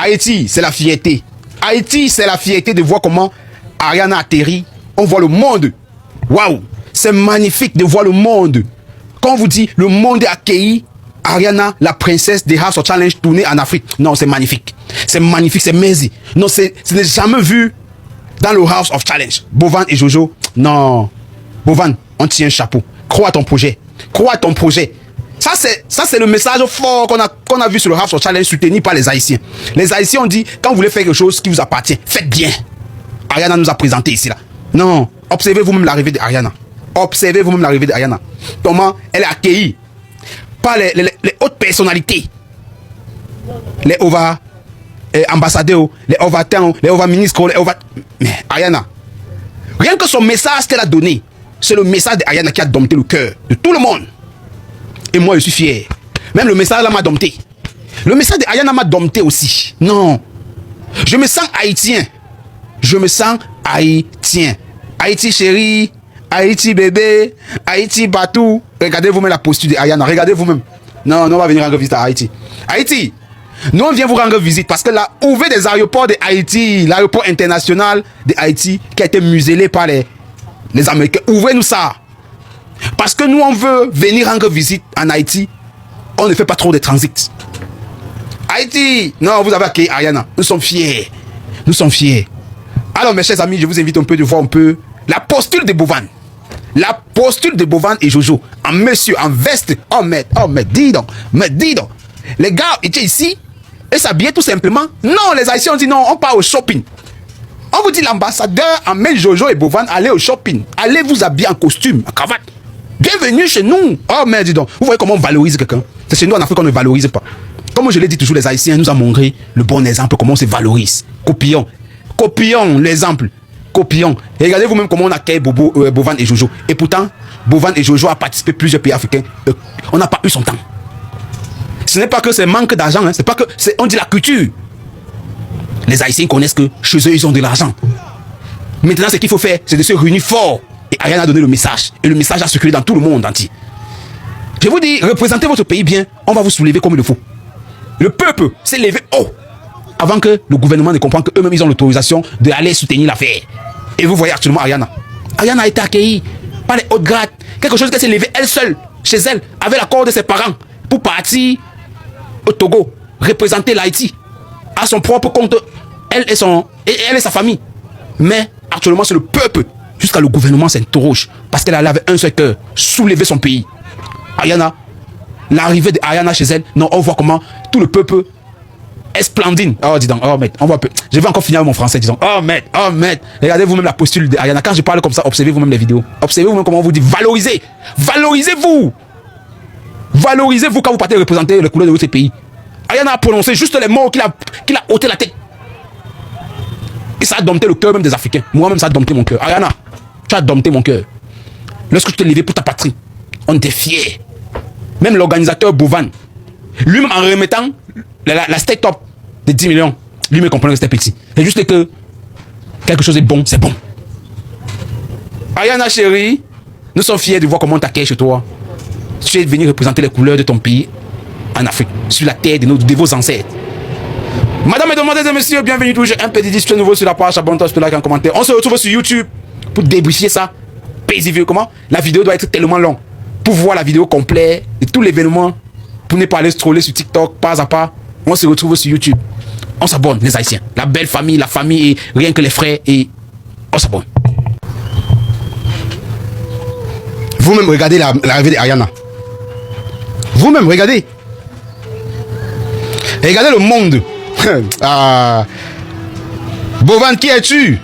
Haïti, c'est la fierté. Haïti, c'est la fierté de voir comment Ariana atterrit. On voit le monde. Waouh! C'est magnifique de voir le monde. Quand on vous dit, le monde a accueilli Ariana, la princesse des House of Challenge, tournée en Afrique. Non, c'est magnifique. C'est magnifique, c'est merveilleux. Non, ce n'est jamais vu dans le House of Challenge. Bovan et Jojo, non. Bovan, on tient un chapeau. Crois à ton projet. Crois à ton projet. Ça, c'est le message fort qu'on a vu sur le House of Challenge soutenu par les Haïtiens. Les Haïtiens ont dit, quand vous voulez faire quelque chose qui vous appartient, faites bien. Ariana nous a présenté ici, là. Non, observez vous-même l'arrivée d'Ariana. Observez vous-même l'arrivée d'Ariana. Comment elle est accueillie par les hautes personnalités. Les ambassadeurs, les ovatants, les ministres, mais Ariana, rien que son message qu'elle a donné, c'est le message d'Ariana qui a dompté le cœur de tout le monde. Et moi, je suis fier. Même le message là m'a dompté. Le message d'Ariana m'a dompté aussi. Non. Je me sens haïtien. Je me sens haïtien. Haïti chérie, Haïti bébé, Haïti batou. Regardez vous-même la posture d'Ariana. Regardez vous-même. Non, on va venir rendre visite à Haïti. Haïti, nous on vient vous rendre visite parce que là, ouvrez des aéroports de Haïti, l'aéroport international de Haïti qui a été muselé par les Américains. Ouvrez-nous ça. Parce que nous, on veut venir rendre visite en Haïti. On ne fait pas trop de transit. Haïti, non, vous avez accueilli Ariana. Nous sommes fiers. Nous sommes fiers. Alors, mes chers amis, je vous invite un peu de voir un peu la posture de Bovan. La posture de Bovan et Jojo. En monsieur, en veste. Oh, mais dis donc. Mais dis donc. Les gars étaient ici et s'habillaient tout simplement. Non, les Haïtiens ont dit non, on part au shopping. On vous dit l'ambassadeur emmène Jojo et Bovan aller au shopping. Allez vous habiller en costume, en cravate. Bienvenue chez nous. Oh, mais dis donc. Vous voyez comment on valorise quelqu'un? C'est chez nous en Afrique qu'on ne valorise pas. Comme je l'ai dit toujours, les Haïtiens nous ont montré le bon exemple, comment on se valorise. Copions. Copions l'exemple. Copions. Et regardez vous-même comment on accueille Bovan et Jojo. Et pourtant, Bovan et Jojo a participé à plusieurs pays africains. On n'a pas eu son temps. Ce n'est pas que c'est manque d'argent. Hein. C'est pas que on dit la culture. Les Haïtiens connaissent que chez eux, ils ont de l'argent. Maintenant, ce qu'il faut faire, c'est de se réunir fort. Et Ariana a donné le message. Et le message a circulé dans tout le monde entier. Je vous dis, représentez votre pays bien. On va vous soulever comme il le faut. Le peuple s'est levé haut. Avant que le gouvernement ne comprenne qu'eux-mêmes, ils ont l'autorisation d'aller soutenir l'affaire. Et vous voyez actuellement Ariana. Ariana a été accueillie par les hautes grades. Quelque chose qu'elle s'est levée elle seule, chez elle, avec l'accord de ses parents, pour partir au Togo, représenter l'Haïti à son propre compte, elle et sa famille. Mais actuellement, c'est le peuple. Jusqu'à le gouvernement s'interroge parce qu'elle allait avec un seul cœur, soulever son pays. Ariana, l'arrivée d'Ariana chez elle, non, on voit comment tout le peuple est splendide. Oh, dis donc, oh, mec, on voit peu. Je vais encore finir avec mon français, disons. Oh, mec, oh, mec. Regardez vous-même la posture d'Ariana. Quand je parle comme ça, observez vous-même les vidéos. Observez vous-même comment on vous dit valorisez. Valorisez-vous. Valorisez-vous quand vous partez représenter les couleurs de votre pays. Ariana a prononcé juste les mots qu'il a ôté la tête. Et ça a dompté le cœur même des Africains. Moi-même, ça a dompté mon cœur. Ariana, tu as dompté mon cœur. Lorsque tu t'es levé pour ta patrie, on était fiers. Même l'organisateur Bovan, lui-même en remettant la stake top de 10 millions, lui-même comprenait que c'était petit. C'est juste que quelque chose est bon, c'est bon. Ariana chérie, nous sommes fiers de voir comment on t'accueille chez toi. Tu es venu représenter les couleurs de ton pays en Afrique, sur la terre de vos ancêtres. Madame, mesdemoiselles et messieurs, bienvenue toujours. Un petit disque nouveau sur la page, abonne-toi, like en commentaire. On se retrouve sur YouTube pour débriefer ça. Paisible, comment? La vidéo doit être tellement longue pour voir la vidéo complète de tout l'événement, pour ne pas aller scroller sur TikTok pas à pas. On se retrouve sur YouTube. On s'abonne, les Haïtiens. La belle famille, la famille, et rien que les frères, et on s'abonne. Vous-même, regardez l'arrivée d'Ariana. Vous-même, regardez. Regardez le monde. Ah. Bovan, qui es-tu?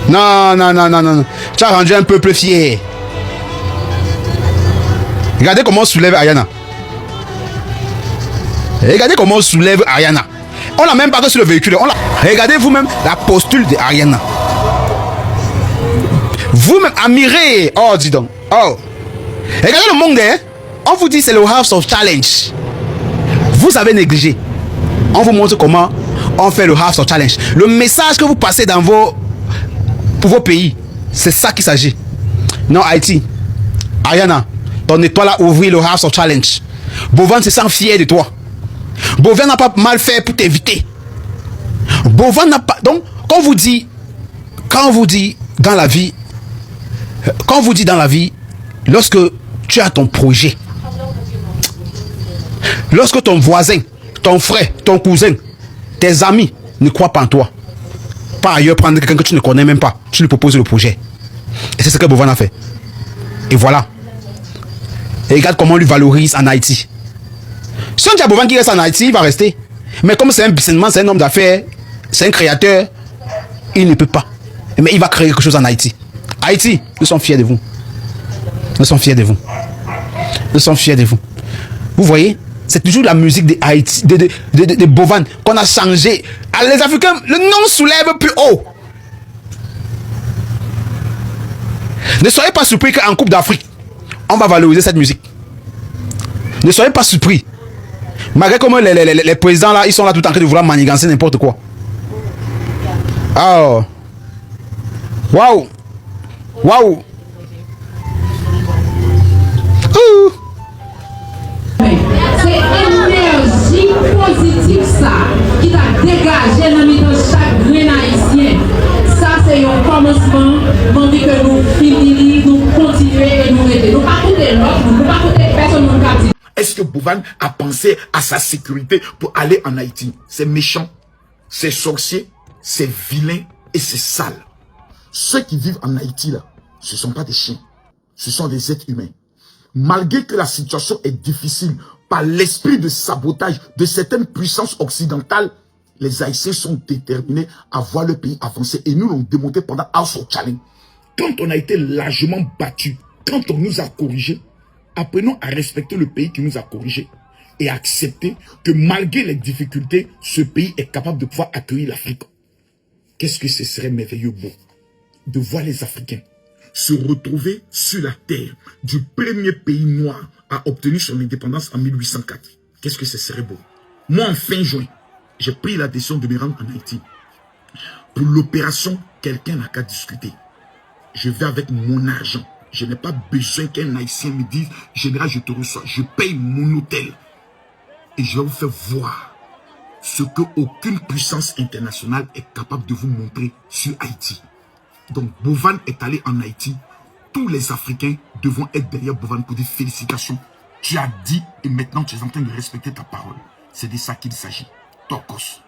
Non. Tu as rendu un peuple fier. Regardez comment on soulève Ariana. Regardez comment on soulève Ariana. On l'a même pas que sur le véhicule. Regardez vous-même la posture d'Ariana. Vous-même admirez. Oh, dis donc. Oh. Regardez le monde, hein. On vous dit c'est le House of Challenge. Vous avez négligé. On vous montre comment on fait le House of Challenge. Le message que vous passez pour vos pays, c'est ça qu'il s'agit. Non, Haïti. Ariana, ton étoile a ouvert le House of Challenge. Bovan se sent fier de toi. Bovan n'a pas mal fait pour t'éviter. Bovan n'a pas... Donc, quand vous dit dans la vie, lorsque tu as ton projet, lorsque ton voisin, ton frère, ton cousin, tes amis ne croient pas en toi, pas ailleurs prendre quelqu'un que tu ne connais même pas, tu lui proposes le projet. Et c'est ce que Bovan a fait. Et voilà. Et regarde comment on lui valorise en Haïti. Si on dit à Bovan qui reste en Haïti, il va rester. Mais comme c'est un homme d'affaires, c'est un créateur, il ne peut pas. Mais il va créer quelque chose en Haïti. Haïti, nous sommes fiers de vous. Nous sommes fiers de vous. Nous sommes fiers de vous. Vous voyez, c'est toujours la musique de Haïti, de Bovan qu'on a changé. Les Africains, le nom soulève plus haut. Ne soyez pas surpris qu'en Coupe d'Afrique, on va valoriser cette musique. Ne soyez pas surpris. Malgré comment les présidents là, ils sont là tout en train de vouloir manigancer n'importe quoi. Oh. Waouh. Waouh. C'est l'énergie positive ça qui t'a dégagé dans le chaque grain haïtien. Ça c'est un commencement. Mon dit que nous finissons, nous continuons et nous mettons. Nous pas côté l'autre, nous pas côté personne nous capte. Est-ce que Bovan a pensé à sa sécurité pour aller en Haïti? C'est méchant, c'est sorcier, c'est vilain et c'est sale. Ceux qui vivent en Haïti là, ce ne sont pas des chiens, ce sont des êtres humains. Malgré que la situation est difficile, par l'esprit de sabotage de certaines puissances occidentales, les Haïtiens sont déterminés à voir le pays avancer. Et nous l'avons démontré pendant House of Challenge. Quand on a été largement battu, quand on nous a corrigés, apprenons à respecter le pays qui nous a corrigés et à accepter que malgré les difficultés, ce pays est capable de pouvoir accueillir l'Afrique. Qu'est-ce que ce serait merveilleux beau de voir les Africains se retrouver sur la terre du premier pays noir à obtenir son indépendance en 1804. Qu'est-ce que ce serait beau. Moi, en fin juin, j'ai pris la décision de me rendre en Haïti. Pour l'opération, quelqu'un n'a qu'à discuter. Je vais avec mon argent. Je n'ai pas besoin qu'un Haïtien me dise, général, je te reçois. Je paye mon hôtel. Et je vais vous faire voir ce que aucune puissance internationale est capable de vous montrer sur Haïti. Donc, Bovan est allé en Haïti. Tous les Africains devront être derrière Bovan pour dire félicitations. Tu as dit et maintenant tu es en train de respecter ta parole. C'est de ça qu'il s'agit. Tokos.